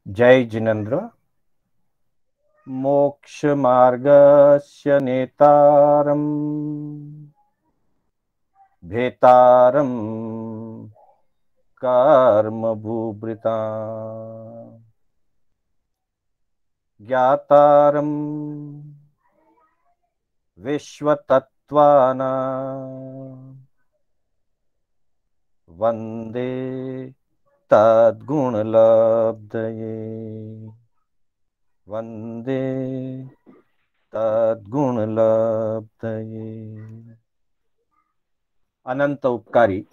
जय जिनेन्द्र। मोक्ष मार्गस्य नेतारम् भेतारम् कर्म भूभृता ज्ञातारम् विश्वतत्त्वानां वन्दे तद्गुणलब्धये वन्दे तद्गुणलब्धये। अनंत उपकारी,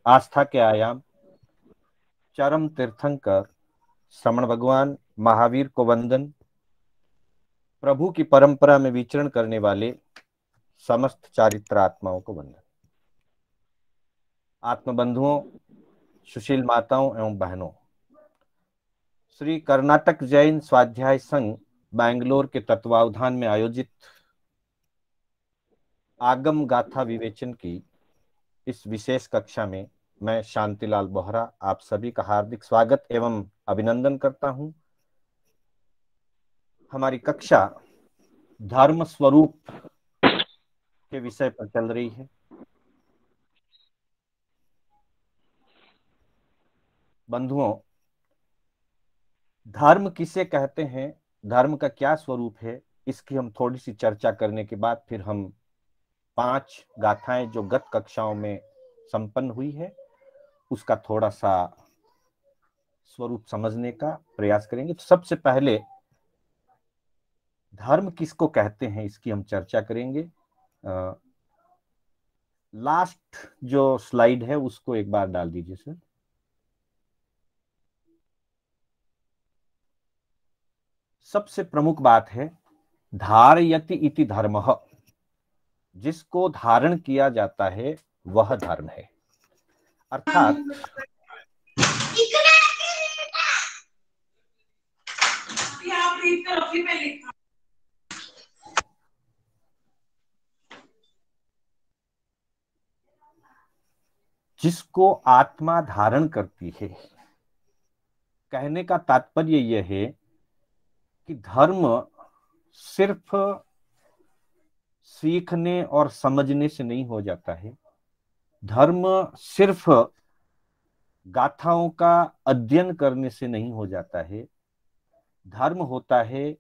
आस्था के आयाम, चरम तीर्थंकर श्रमण भगवान महावीर को वंदन। प्रभु की परंपरा में विचरण करने वाले समस्त चारित्र आत्माओं को वंदन। आत्मबंधुओं, सुशील माताओं एवं बहनों, श्री कर्नाटक जैन स्वाध्याय संघ बैंगलोर के तत्वावधान में आयोजित आगम गाथा विवेचन की इस विशेष कक्षा में मैं शांतिलाल बोहरा आप सभी का हार्दिक स्वागत एवं अभिनंदन करता हूं। हमारी कक्षा धर्म स्वरूप के विषय पर चल रही है। बंधुओं, धर्म किसे कहते हैं, धर्म का क्या स्वरूप है, इसकी हम थोड़ी सी चर्चा करने के बाद फिर हम 5 गाथाएं जो गत कक्षाओं में संपन्न हुई है उसका थोड़ा सा स्वरूप समझने का प्रयास करेंगे। तो सबसे पहले धर्म किसको कहते हैं इसकी हम चर्चा करेंगे। लास्ट जो स्लाइड है उसको एक बार डाल दीजिए सर। सबसे प्रमुख बात है धारयति इति धर्मः, जिसको धारण किया जाता है वह धर्म है। अर्थात जिसको आत्मा धारण करती है, कहने का तात्पर्य यह है कि धर्म सिर्फ सीखने और समझने से नहीं हो जाता है। धर्म सिर्फ गाथाओं का अध्ययन करने से नहीं हो जाता है। धर्म होता है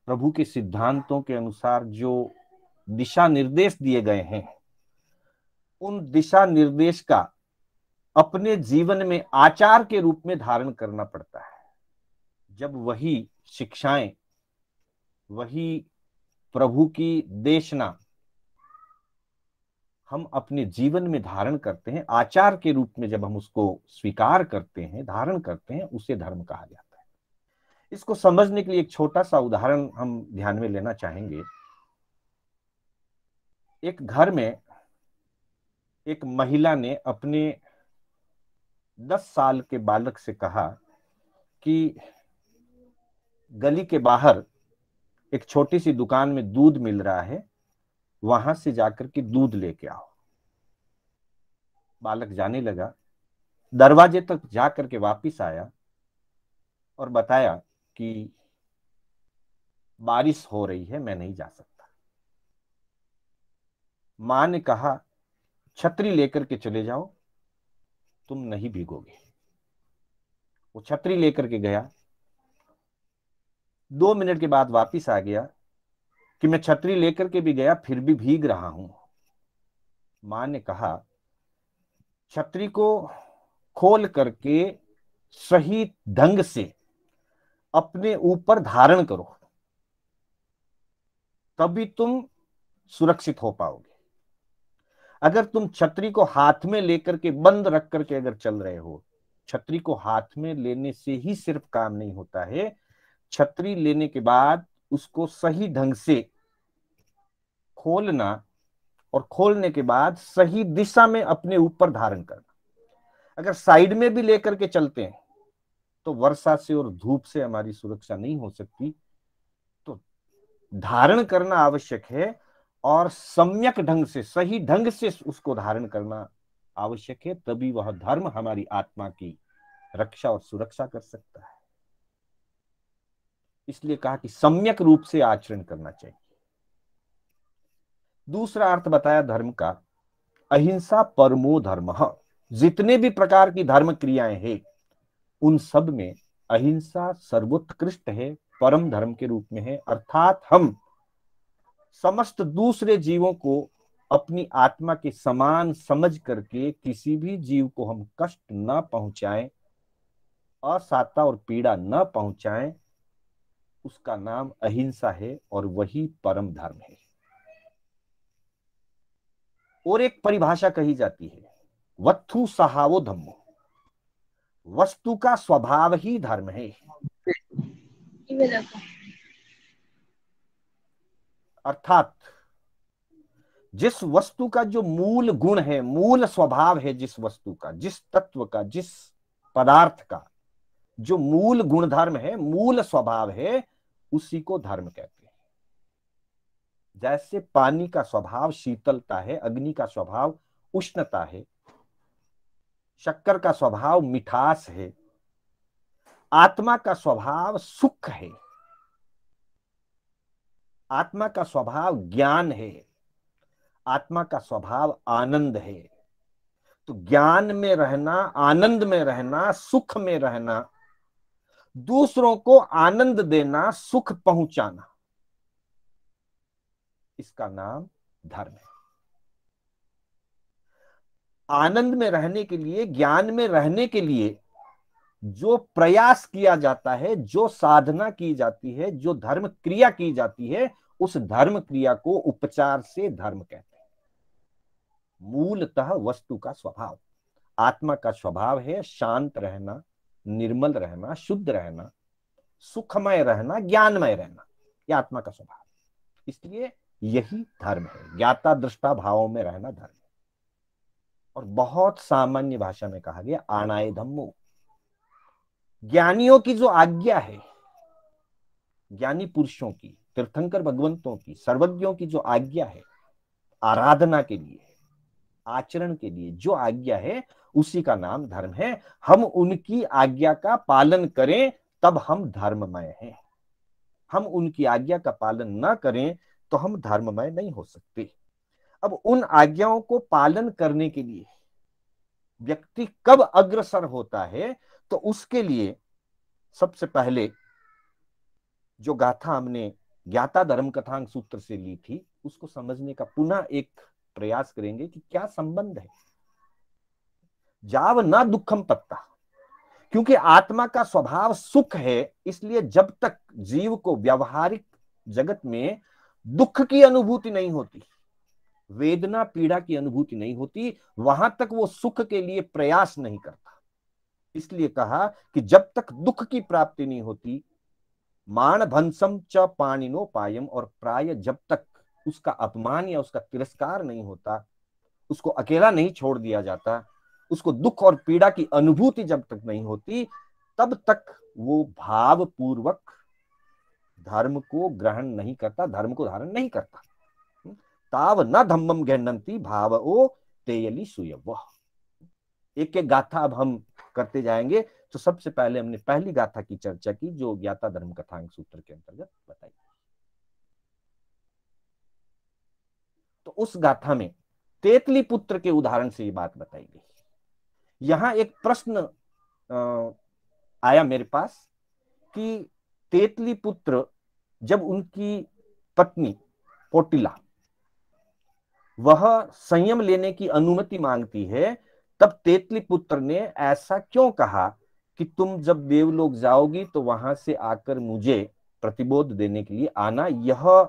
प्रभु के सिद्धांतों के अनुसार जो दिशा निर्देश दिए गए हैं, उन दिशा निर्देश का अपने जीवन में आचार के रूप में धारण करना पड़ता है। जब वही शिक्षाएं, वही प्रभु की देशना हम अपने जीवन में धारण करते हैं, आचार के रूप में जब हम उसको स्वीकार करते हैं, धारण करते हैं, उसे धर्म कहा जाता है। इसको समझने के लिए एक छोटा सा उदाहरण हम ध्यान में लेना चाहेंगे। एक घर में एक महिला ने अपने 10 साल के बालक से कहा कि गली के बाहर एक छोटी सी दुकान में दूध मिल रहा है, वहां से जाकर के दूध लेके आओ। बालक जाने लगा, दरवाजे तक जाकर के वापिस आया और बताया कि बारिश हो रही है, मैं नहीं जा सकता। मां ने कहा छतरी लेकर के चले जाओ, तुम नहीं भीगोगे। वो छतरी लेकर के गया। 2 मिनट के बाद वापिस आ गया कि मैं छतरी लेकर के भी गया, फिर भी भीग रहा हूं। मां ने कहा छतरी को खोल करके सही ढंग से अपने ऊपर धारण करो, तभी तुम सुरक्षित हो पाओगे। अगर तुम छतरी को हाथ में लेकर के बंद रख करके अगर चल रहे हो, छतरी को हाथ में लेने से ही सिर्फ काम नहीं होता है। छतरी लेने के बाद उसको सही ढंग से खोलना और खोलने के बाद सही दिशा में अपने ऊपर धारण करना। अगर साइड में भी लेकर के चलते हैं तो वर्षा से और धूप से हमारी सुरक्षा नहीं हो सकती। तो धारण करना आवश्यक है और सम्यक ढंग से, सही ढंग से उसको धारण करना आवश्यक है, तभी वह धर्म हमारी आत्मा की रक्षा और सुरक्षा कर सकता है। इसलिए कहा कि सम्यक रूप से आचरण करना चाहिए। दूसरा अर्थ बताया धर्म का, अहिंसा परमो धर्म। जितने भी प्रकार की धर्म क्रियाएं हैं उन सब में अहिंसा सर्वोत्कृष्ट है, परम धर्म के रूप में है। अर्थात हम समस्त दूसरे जीवों को अपनी आत्मा के समान समझ करके किसी भी जीव को हम कष्ट न पहुंचाएं, असाता और पीड़ा न पहुंचाएं, उसका नाम अहिंसा है और वही परम धर्म है। और एक परिभाषा कही जाती है, वत्थु सहावो धम्मो, वस्तु का स्वभाव ही धर्म है। अर्थात जिस वस्तु का जो मूल गुण है, मूल स्वभाव है, जिस वस्तु का, जिस तत्व का, जिस पदार्थ का जो मूल गुणधर्म है, मूल स्वभाव है, उसी को धर्म कहते हैं। जैसे पानी का स्वभाव शीतलता है, अग्नि का स्वभाव उष्णता है, शक्कर का स्वभाव मिठास है, आत्मा का स्वभाव सुख है, आत्मा का स्वभाव ज्ञान है, आत्मा का स्वभाव आनंद है। तो ज्ञान में रहना, आनंद में रहना, सुख में रहना, दूसरों को आनंद देना, सुख पहुंचाना, इसका नाम धर्म है। आनंद में रहने के लिए, ज्ञान में रहने के लिए जो प्रयास किया जाता है, जो साधना की जाती है, जो धर्म क्रिया की जाती है, उस धर्म क्रिया को उपचार से धर्म कहते हैं। मूलतः वस्तु का स्वभाव, आत्मा का स्वभाव है शांत रहना, निर्मल रहना, शुद्ध रहना, सुखमय रहना, ज्ञानमय रहना, यह आत्मा का स्वभाव। इसलिए यही धर्म है, ज्ञाता दृष्टा भावों में रहना धर्म है। और बहुत सामान्य भाषा में कहा गया आणाय धम्मो, ज्ञानियों की जो आज्ञा है, ज्ञानी पुरुषों की, तीर्थंकर भगवंतों की, सर्वज्ञों की जो आज्ञा है, आराधना के लिए, आचरण के लिए जो आज्ञा है, उसी का नाम धर्म है। हम उनकी आज्ञा का पालन करें तब हम धर्ममय हैं। हम उनकी आज्ञा का पालन न करें तो हम धर्ममय नहीं हो सकते। अब उन आज्ञाओं को पालन करने के लिए व्यक्ति कब अग्रसर होता है, तो उसके लिए सबसे पहले जो गाथा हमने ज्ञाता धर्म कथांग सूत्र से ली थी, उसको समझने का पुनः एक प्रयास करेंगे कि क्या संबंध है। जाव ना दुखम पत्ता, क्योंकि आत्मा का स्वभाव सुख है, इसलिए जब तक जीव को व्यवहारिक जगत में दुख की अनुभूति नहीं होती, वेदना पीड़ा की अनुभूति नहीं होती, वहां तक वो सुख के लिए प्रयास नहीं करता। इसलिए कहा कि जब तक दुख की प्राप्ति नहीं होती, मान भंसम च पाणिनो पायम, और प्राय जब तक उसका अपमान या उसका तिरस्कार नहीं होता, उसको अकेला नहीं छोड़ दिया जाता, उसको दुख और पीड़ा की अनुभूति जब तक नहीं होती, तब तक वो भाव पूर्वक धर्म को ग्रहण नहीं करता, धर्म को धारण नहीं करता। ताव न धम्मम गहनंती भाव ओ तेयली सुयव। एक एक गाथा अब हम करते जाएंगे। तो सबसे पहले हमने पहली गाथा की चर्चा की जो ज्ञाता धर्म कथांग सूत्र के अंतर्गत बताई। तो उस गाथा में तेतली पुत्र के उदाहरण से ये बात बताई गई। यहां एक प्रश्न आया मेरे पास कि तेतली पुत्र जब उनकी पत्नी कोटिला वह संयम लेने की अनुमति मांगती है, तब तेतली पुत्र ने ऐसा क्यों कहा कि तुम जब देवलोक जाओगी तो वहां से आकर मुझे प्रतिबोध देने के लिए आना, यह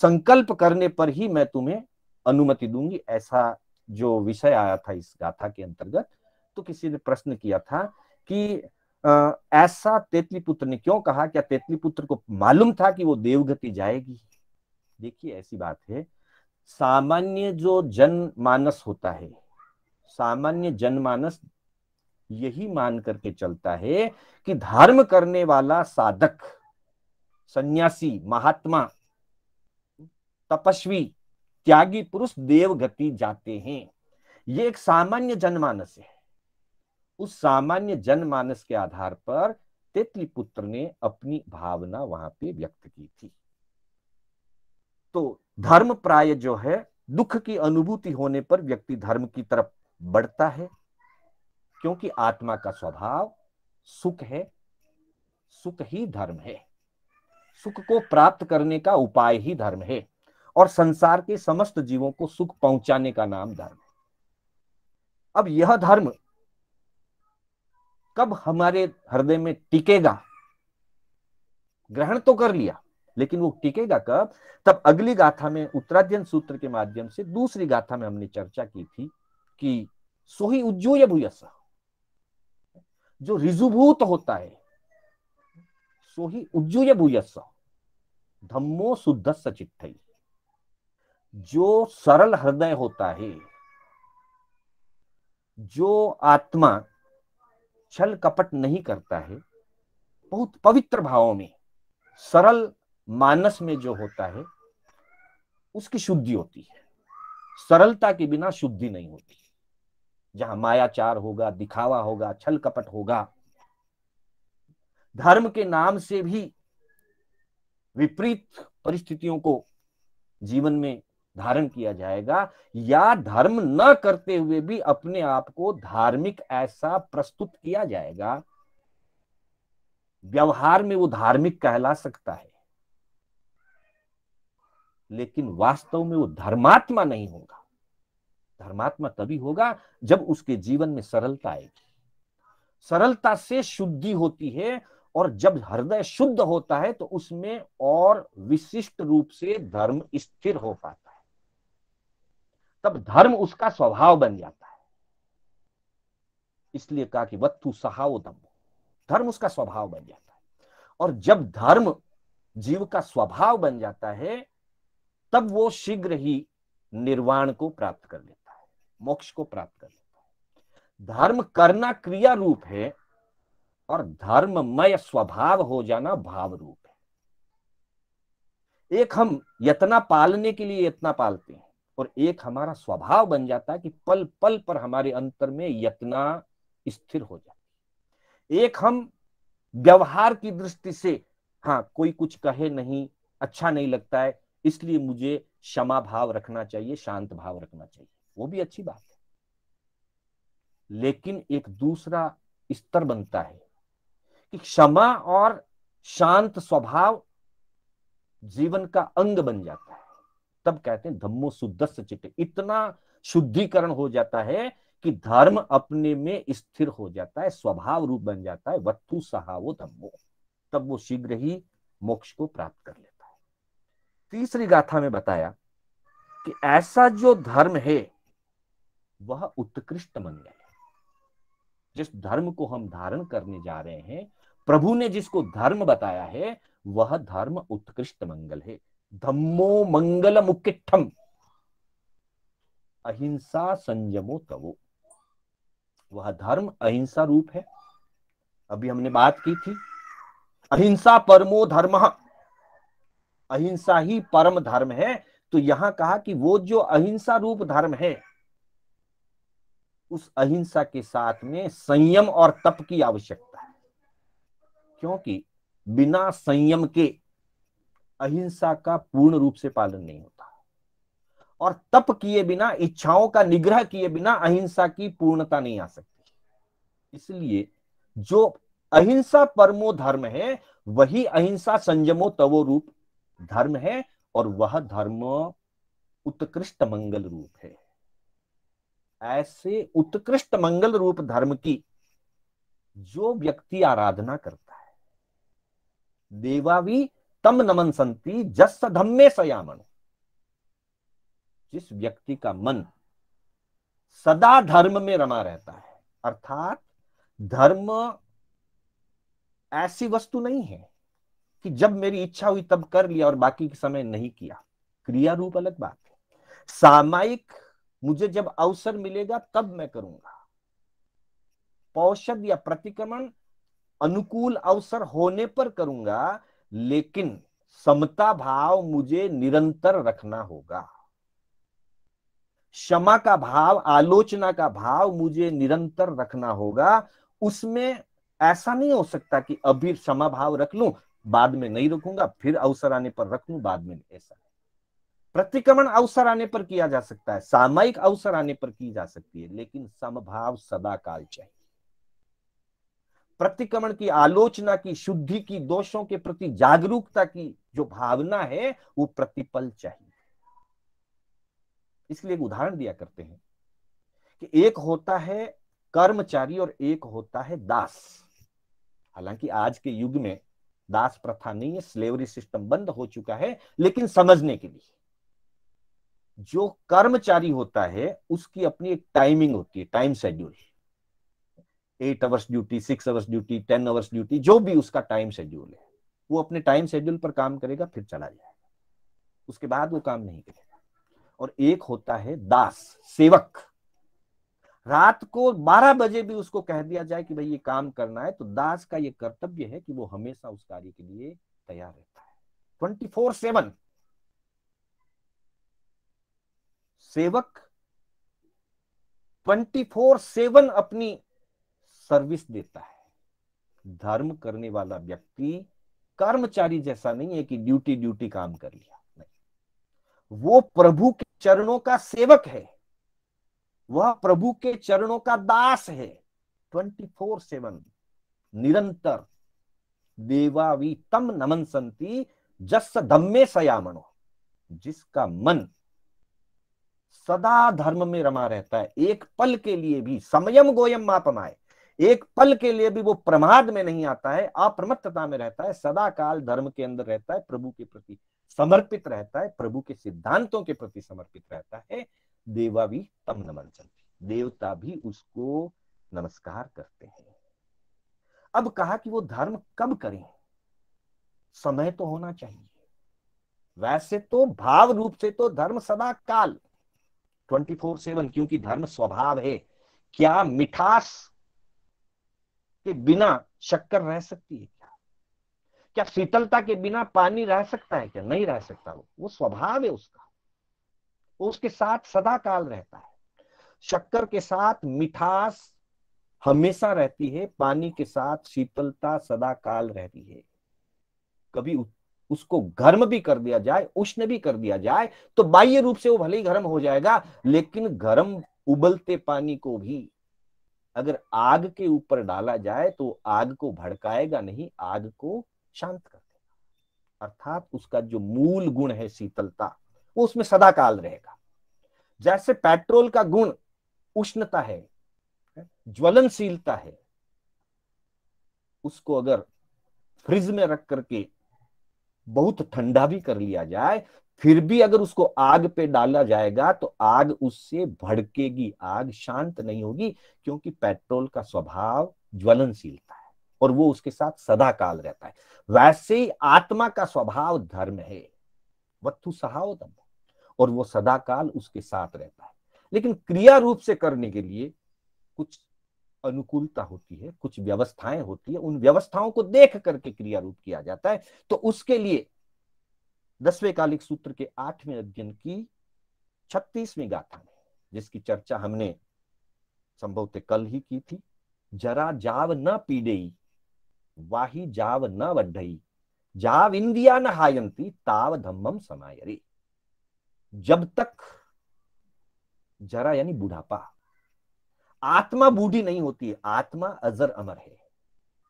संकल्प करने पर ही मैं तुम्हें अनुमति दूंगी। ऐसा जो विषय आया था इस गाथा के अंतर्गत, तो किसी ने प्रश्न किया था कि ऐसा तेतली पुत्र ने क्यों कहा, क्या तेतली पुत्र को मालूम था कि वो देवगति जाएगी? देखिए ऐसी बात है, सामान्य जो जनमानस होता है, सामान्य जनमानस यही मान करके चलता है कि धर्म करने वाला साधक, सन्यासी, महात्मा, तपस्वी, त्यागी पुरुष देवगति जाते हैं। ये एक सामान्य जनमानस है। उस सामान्य जनमानस के आधार पर तेतली पुत्र ने अपनी भावना वहां पे व्यक्त की थी। तो धर्म प्राय जो है, दुख की अनुभूति होने पर व्यक्ति धर्म की तरफ बढ़ता है, क्योंकि आत्मा का स्वभाव सुख है, सुख ही धर्म है, सुख को प्राप्त करने का उपाय ही धर्म है, और संसार के समस्त जीवों को सुख पहुंचाने का नाम धर्म है। अब यह धर्म कब हमारे हृदय में टिकेगा? ग्रहण तो कर लिया, लेकिन वो टिकेगा कब? तब अगली गाथा में, उत्तराध्ययन सूत्र के माध्यम से दूसरी गाथा में हमने चर्चा की थी कि सोही उज्जूय भूयस, जो ऋजुभूत होता है, सोही उज्जूय भूयस धम्मो शुद्धस्य चित्तै, जो सरल हृदय होता है, जो आत्मा छल कपट नहीं करता है, बहुत पवित्र भावों में, सरल मानस में जो होता है, उसकी शुद्धि होती है। सरलता के बिना शुद्धि नहीं होती। जहां मायाचार होगा, दिखावा होगा, छल कपट होगा, धर्म के नाम से भी विपरीत परिस्थितियों को जीवन में धारण किया जाएगा, या धर्म न करते हुए भी अपने आप को धार्मिक ऐसा प्रस्तुत किया जाएगा, व्यवहार में वो धार्मिक कहला सकता है, लेकिन वास्तव में वो धर्मात्मा नहीं होगा। धर्मात्मा तभी होगा जब उसके जीवन में सरलता आएगी। सरलता से शुद्धि होती है, और जब हृदय शुद्ध होता है तो उसमें और विशिष्ट रूप से धर्म स्थिर हो पाता है। तब धर्म उसका स्वभाव बन जाता है। इसलिए कहा कि वत्तु सहावो धम्मो, धर्म उसका स्वभाव बन जाता है। और जब धर्म जीव का स्वभाव बन जाता है, तब वो शीघ्र ही निर्वाण को प्राप्त कर लेता है, मोक्ष को प्राप्त कर लेता है। धर्म करना क्रिया रूप है, और धर्ममय स्वभाव हो जाना भाव रूप है। एक हम यतना पालने के लिए यतना पालते हैं, और एक हमारा स्वभाव बन जाता है कि पल पल पर हमारे अंतर में यतना स्थिर हो जाती है। एक हम व्यवहार की दृष्टि से, हाँ कोई कुछ कहे नहीं, अच्छा नहीं लगता है, इसलिए मुझे क्षमा भाव रखना चाहिए, शांत भाव रखना चाहिए, वो भी अच्छी बात है। लेकिन एक दूसरा स्तर बनता है कि क्षमा और शांत स्वभाव जीवन का अंग बन जाता है। तब कहते हैं धम्मो शुद्धस्य चित्ते, इतना शुद्धिकरण हो जाता है कि धर्म अपने में स्थिर हो जाता है, स्वभाव रूप बन जाता है, वत्तु सहावो धम्मो। तब वो शीघ्र ही मोक्ष को प्राप्त कर लेता है। तीसरी गाथा में बताया कि ऐसा जो धर्म है वह उत्कृष्ट मंगल है। जिस धर्म को हम धारण करने जा रहे हैं, प्रभु ने जिसको धर्म बताया है, वह धर्म उत्कृष्ट मंगल है। धम्मो मंगल मुक्किठम अहिंसा संयमो तवो, वह धर्म अहिंसा रूप है। अभी हमने बात की थी, अहिंसा परमो धर्म, अहिंसा ही परम धर्म है। तो यहां कहा कि वो जो अहिंसा रूप धर्म है, उस अहिंसा के साथ में संयम और तप की आवश्यकता है, क्योंकि बिना संयम के अहिंसा का पूर्ण रूप से पालन नहीं होता, और तप किए बिना, इच्छाओं का निग्रह किए बिना अहिंसा की पूर्णता नहीं आ सकती। इसलिए जो अहिंसा परमो धर्म है, वही अहिंसा संयमो तवो रूप धर्म है, और वह धर्म उत्कृष्ट मंगल रूप है। ऐसे उत्कृष्ट मंगल रूप धर्म की जो व्यक्ति आराधना करता है, देवावी तम नमन संति जस धम्मे सयामन, जिस व्यक्ति का मन सदा धर्म में रमा रहता है, अर्थात धर्म ऐसी वस्तु नहीं है कि जब मेरी इच्छा हुई तब कर लिया और बाकी के समय नहीं किया। क्रिया रूप अलग बात है। सामयिक मुझे जब अवसर मिलेगा तब मैं करूंगा, पौषध या प्रतिक्रमण अनुकूल अवसर होने पर करूंगा, लेकिन समता भाव मुझे निरंतर रखना होगा। क्षमा का भाव, आलोचना का भाव मुझे निरंतर रखना होगा। उसमें ऐसा नहीं हो सकता कि अभी क्षमा भाव रख लूं, बाद में नहीं रखूंगा, फिर अवसर आने पर रख लूं, बाद में ऐसा। प्रतिक्रमण अवसर आने पर किया जा सकता है, सामयिक अवसर आने पर की जा सकती है, लेकिन समभाव सदा काल चाहिए। प्रतिक्रमण की, आलोचना की, शुद्धि की, दोषों के प्रति जागरूकता की जो भावना है वो प्रतिपल चाहिए। इसलिए एक उदाहरण दिया करते हैं कि एक होता है कर्मचारी और एक होता है दास। हालांकि आज के युग में दास प्रथा नहीं है, स्लेवरी सिस्टम बंद हो चुका है, लेकिन समझने के लिए, जो कर्मचारी होता है उसकी अपनी एक टाइमिंग होती है, time schedule. 8 hours duty, 6 hours duty, 10 hours duty, जो भी उसका टाइम शेड्यूल है, वो अपने टाइम शेड्यूल पर काम करेगा, फिर चला जाएगा, उसके बाद वो काम नहीं करेगा। और एक होता है दास, सेवक। रात को 12 बजे भी उसको कह दिया जाए कि भाई ये काम करना है, तो दास का ये कर्तव्य है कि वो हमेशा उस कार्य के लिए तैयार रहता है, 24/7। सेवक 24/7 अपनी सर्विस देता है। धर्म करने वाला व्यक्ति कर्मचारी जैसा नहीं है कि ड्यूटी ड्यूटी काम कर लिया, नहीं, वो प्रभु के चरणों का सेवक है, वह प्रभु के चरणों का दास है। 24/7 निरंतर देवावी तम नमन संति जस धम्मे सयामणो। जिसका मन सदा धर्म में रमा रहता है, एक पल के लिए भी समयम गोयम मापमाए, एक पल के लिए भी वो प्रमाद में नहीं आता है, अप्रमत्तता में रहता है, सदा काल धर्म के अंदर रहता है, प्रभु के प्रति समर्पित रहता है, प्रभु के सिद्धांतों के प्रति समर्पित रहता है। देवावी तम नमन संति, देवता भी उसको नमस्कार करते हैं। अब कहा कि वो धर्म कब करें, समय तो होना चाहिए। वैसे तो भाव रूप से तो धर्म सदा काल 24/7, क्योंकि धर्म स्वभाव है। क्या मिठास के बिना शक्कर रह सकती है? क्या शीतलता के बिना पानी रह सकता है? क्या नहीं रह सकता? वो स्वभाव है उसका, वो उसके साथ सदा काल रहता है। शक्कर के साथ मिठास हमेशा रहती है, पानी के साथ शीतलता सदा काल रहती है। कभी उसको गर्म भी कर दिया जाए, उष्ण भी कर दिया जाए, तो बाह्य रूप से वो भले ही गर्म हो जाएगा, लेकिन गर्म उबलते पानी को भी अगर आग के ऊपर डाला जाए तो आग को भड़काएगा नहीं, आग को शांत कर देगा। अर्थात उसका जो मूल गुण है शीतलता, वो उसमें सदा काल रहेगा। जैसे पेट्रोल का गुण उष्णता है, ज्वलनशीलता है, उसको अगर फ्रिज में रख करके बहुत ठंडा भी कर लिया जाए, फिर भी अगर उसको आग पे डाला जाएगा तो आग उससे भड़केगी, आग शांत नहीं होगी, क्योंकि पेट्रोल का स्वभाव ज्वलनशीलता है और वो उसके साथ सदा काल रहता है। वैसे ही आत्मा का स्वभाव धर्म है, वत्तु सहावतम, और वो सदा काल उसके साथ रहता है। लेकिन क्रिया रूप से करने के लिए कुछ अनुकूलता होती है, कुछ व्यवस्थाएं होती है, उन व्यवस्थाओं को देख करके क्रिया रूप किया जाता है। तो उसके लिए 10वें कालिक सूत्र के 8वें अध्ययन की 36वीं गाथा में, जिसकी चर्चा हमने संभवतः कल ही की थी, जरा जाव न पीड़ई वाही जाव न वड्ढई जाव इंदिया न हायंती ताव धम्मम समायरे। जब तक जरा यानी बुढ़ापा, आत्मा बूढ़ी नहीं होती है, आत्मा अजर अमर है,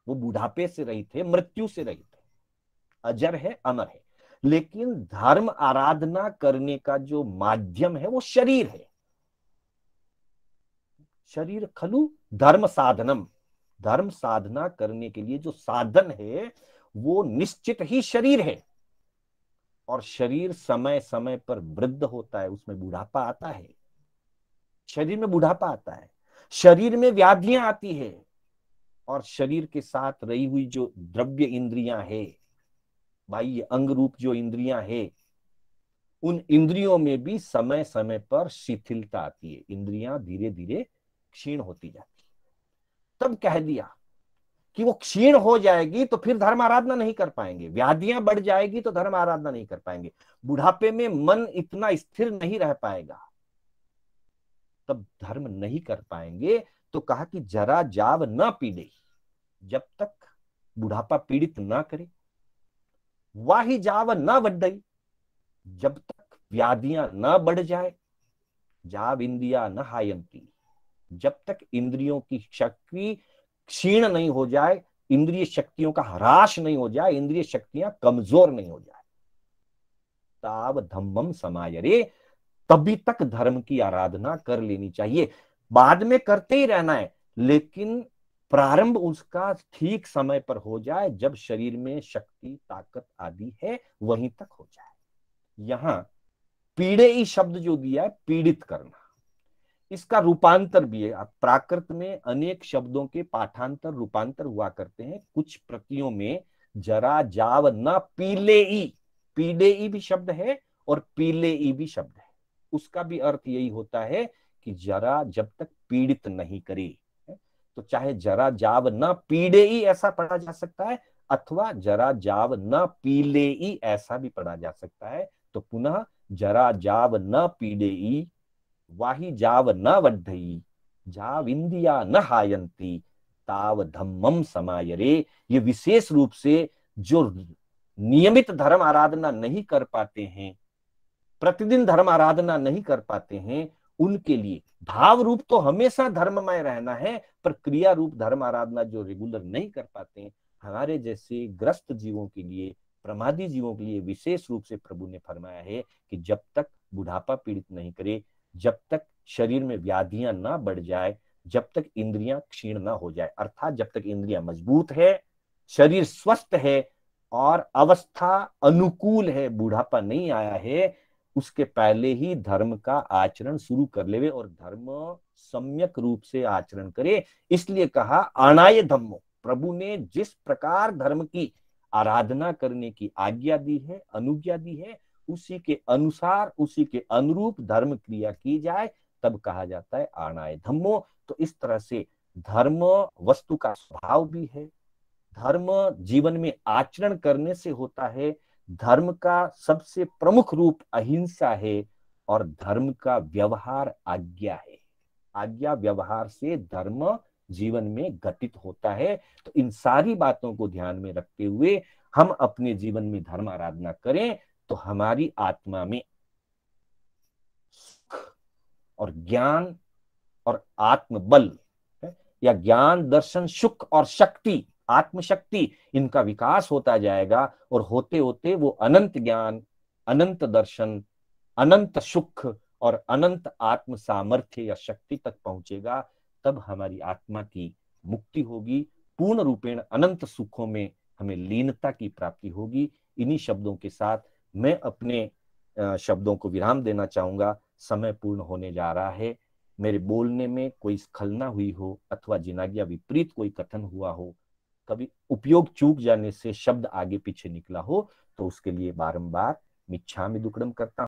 वो बुढ़ापे से रहित है, मृत्यु से रहित है, अजर है, अमर है। लेकिन धर्म आराधना करने का जो माध्यम है वो शरीर है। शरीर खलु धर्म साधनम, धर्म साधना करने के लिए जो साधन है वो निश्चित ही शरीर है। और शरीर समय समय पर वृद्ध होता है, उसमें बुढ़ापा आता है, शरीर में बुढ़ापा आता है, शरीर में व्याधियां आती है, और शरीर के साथ रही हुई जो द्रव्य इंद्रियां है, बाह्य अंग रूप जो इंद्रियां है, उन इंद्रियों में भी समय समय पर शिथिलता आती है, इंद्रियां धीरे धीरे क्षीण होती जाती है। तब कह दिया कि वो क्षीण हो जाएगी तो फिर धर्म आराधना नहीं कर पाएंगे, व्याधियां बढ़ जाएगी तो धर्म आराधना नहीं कर पाएंगे, बुढ़ापे में मन इतना स्थिर नहीं रह पाएगा, तब धर्म नहीं कर पाएंगे। तो कहा कि जरा जाव न पीड़े, जब तक बुढ़ापा पीड़ित ना करे, वाही जाव न वड्डई, जब तक व्याधियां न बढ़ जाए, जाव इंदिया न हायंती, जब तक इंद्रियों की शक्ति क्षीण नहीं हो जाए, इंद्रिय शक्तियों का ह्रास नहीं हो जाए, इंद्रिय शक्तियां कमजोर नहीं हो जाए, ताव धम्मम समायरे, तभी तक धर्म की आराधना कर लेनी चाहिए। बाद में करते ही रहना है, लेकिन प्रारंभ उसका ठीक समय पर हो जाए, जब शरीर में शक्ति ताकत आदि है वहीं तक हो जाए। यहां पीड़े ही शब्द जो दिया है, पीड़ित करना, इसका रूपांतर भी है। प्राकृत में अनेक शब्दों के पाठांतर रूपांतर हुआ करते हैं। कुछ प्रतियों में जरा जाव न पीले ई, पीले ई भी शब्द है और पीले ई भी शब्द है। उसका भी अर्थ यही होता है कि जरा जब तक पीड़ित नहीं करे। तो चाहे जरा जाव न पीड़े ई ऐसा पढ़ा जा सकता है, अथवा जरा जाव न पीले ई ऐसा भी पढ़ा जा सकता है। तो पुनः जरा जाव न पीड़े ई, वाही जाव न वड्ढई, जाव इंदिया न हायंती, ताव धम्मम समायरे। ये विशेष रूप से जो नियमित धर्म आराधना नहीं कर पाते हैं, प्रतिदिन धर्म आराधना नहीं कर पाते हैं, उनके लिए भाव रूप तो हमेशा धर्ममय रहना है, पर क्रिया रूप धर्म आराधना जो रेगुलर नहीं कर पाते हैं, हमारे जैसे ग्रस्त जीवों के लिए, प्रमादी जीवों के लिए विशेष रूप से प्रभु ने फरमाया है कि जब तक बुढ़ापा पीड़ित नहीं करे, जब तक शरीर में व्याधियां ना बढ़ जाए, जब तक इंद्रियां क्षीण ना हो जाए, अर्थात जब तक इंद्रियां मजबूत है, शरीर स्वस्थ है और अवस्था अनुकूल है, बुढ़ापा नहीं आया है, उसके पहले ही धर्म का आचरण शुरू कर लेवे और धर्म सम्यक रूप से आचरण करे। इसलिए कहा आणाय धम्मो, प्रभु ने जिस प्रकार धर्म की आराधना करने की आज्ञा दी है, अनुज्ञा दी है, उसी के अनुसार, उसी के अनुरूप धर्म क्रिया की जाए, तब कहा जाता है आणाय धम्मो। तो इस तरह से धर्म वस्तु का स्वभाव भी है, धर्म जीवन में आचरण करने से होता है, धर्म का सबसे प्रमुख रूप अहिंसा है और धर्म का व्यवहार आज्ञा है। आज्ञा व्यवहार से धर्म जीवन में घटित होता है। तो इन सारी बातों को ध्यान में रखते हुए हम अपने जीवन में धर्म आराधना करें, तो हमारी आत्मा में सुख और ज्ञान और आत्मबल, या ज्ञान दर्शन सुख और शक्ति, आत्मशक्ति, इनका विकास होता जाएगा और होते होते वो अनंत ज्ञान, अनंत दर्शन, अनंत सुख और अनंत आत्म सामर्थ्य या शक्ति तक पहुंचेगा। तब हमारी आत्मा की मुक्ति होगी, पूर्ण रूपेण अनंत सुखों में हमें लीनता की प्राप्ति होगी। इन्हीं शब्दों के साथ मैं अपने शब्दों को विराम देना चाहूंगा। समय पूर्ण होने जा रहा है। मेरे बोलने में कोई स्खलना हुई हो अथवा जिनाज्ञा विपरीत कोई कथन हुआ हो, कभी उपयोग चूक जाने से शब्द आगे पीछे निकला हो, तो उसके लिए बारंबार मिच्छामि दुक्कडम करता